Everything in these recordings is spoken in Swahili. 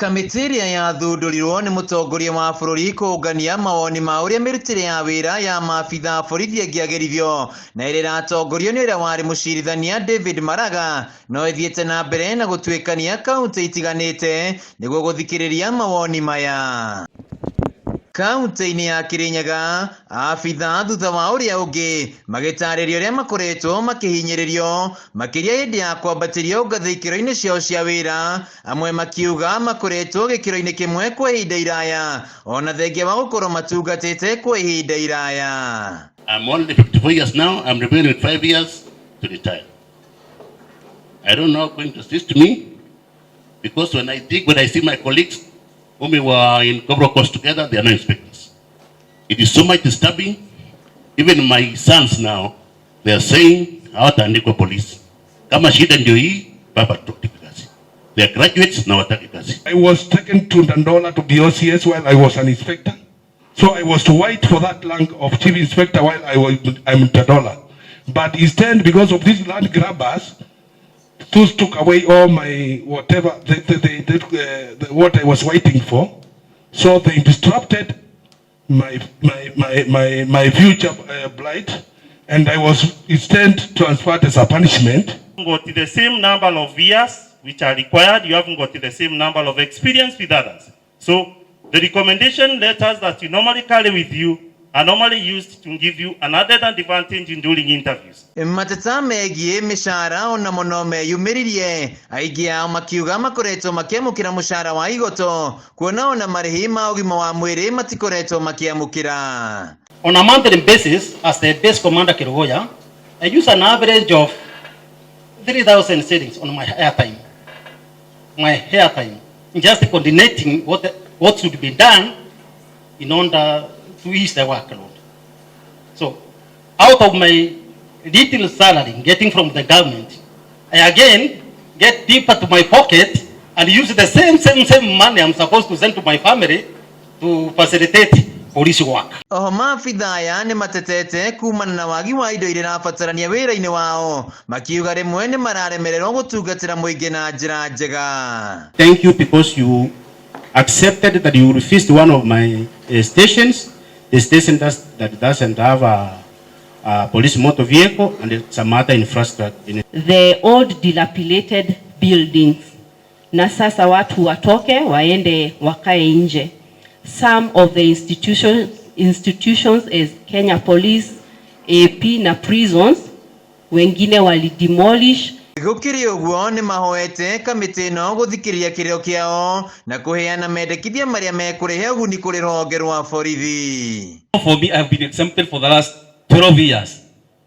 Kamiti ya thundurirwo ni mutongoria wa bururi kungania mawoni ma uria mirutire ya wira ya maabitha borithi angiagerithio na ira iratongorio ni uria wari mucirithania David Maraga no ithiete na mbere na gutwikania kaunti itiganite niguo guthikiriria mawoni maya. Kaunti-ini ya Kirinyaga, abitha thutha wa uria ungi magitaririo uria makoretwo makihinyiririo makiria hindi ya kwambatirio ngathikiro-ini ciao cia wira, amwe makiuga makoretwo gikiro-ini kimwe kwa ihinda iraya ona thengia wa gukorwo matungatite kwa ihinda iraya. I'm only 54 years now. I'm remaining with 5 years to retire. I don't know going to assist me because when I see my colleagues whom we were in Cobra Coast together, they are not inspectors. It is so much disturbing. Even my sons now, they are saying, hawataandikwa police. Kama shida ndio hii, baba tutaki kazi. They are graduates na wataki kazi. I was taken to Ndandola to be OCS while I was an inspector. So I was to wait for that rank of chief inspector while I'm in Ndandola. But instead, because of these land grabbers, those took away all my whatever what I was waiting for. So they disrupted my future blight, and I was instead transferred as a punishment. You haven't got the same number of years which are required. You haven't got the same number of experience with others. So the recommendation letters that you normally carry with you are normally used to give you an added advantage in during interviews. Mateta megie mishara ona muno meyumiririe aingi ao makiuga makoretwo makiamukira mushara wa igoto kuona ona marihi ma ugima wa mwiri matikoretwo makiamukira. On a monthly basis, as the base commander Kirinyaga, I use an average of 3,000 shillings on my airtime. Just coordinating what should be done in order to ease the workload. So, out of my little salary getting from the government, I again get deeper to my pocket and use the same money I'm supposed to send to my family to facilitate police work. Maabitha aya ni matetete kumana na wagi wa indo iria rabatarania wira-ini wao makiuga rimwe ni mararemererwo gutungatira muingi na njira njega. Thank you because you accepted that you refused one of my stations. The station that doesn't have a police motor vehicle and some other infrastructure. The old dilapidated buildings. Na sasa watu watoke waende wakae nje. Some of the institutions as Kenya Police, AP na prisons wengine wali demolish. Gukiri uguo ni mahoete kamiti no guthikiriria kirio kiao na kuheana mendekithia maria mekurihe uguni kuri rwonge rwa borithi. For me, I've been exempted for the last 12 years,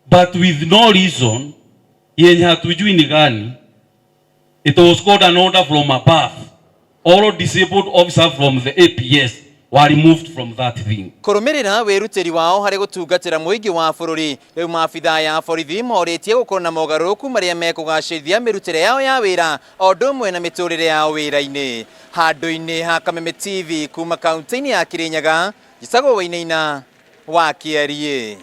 but with no reason. Yenye hatujui ni gani. It was called an order from above. All disabled officers from the APS were removed from that thing. Kurumirira werutiri wao hari gutungatira muingi wa bururi riu maabitha ya borithi moritie gukorwo na mogaruku maria mekugacirithia mirutire yao ya wira ondo mwe na miturire yao wira-ini. Handu-ini ha Kameme TV kuma kaunti-ini ya Kirinyaga, Gicago Wainaina wa Kiarie.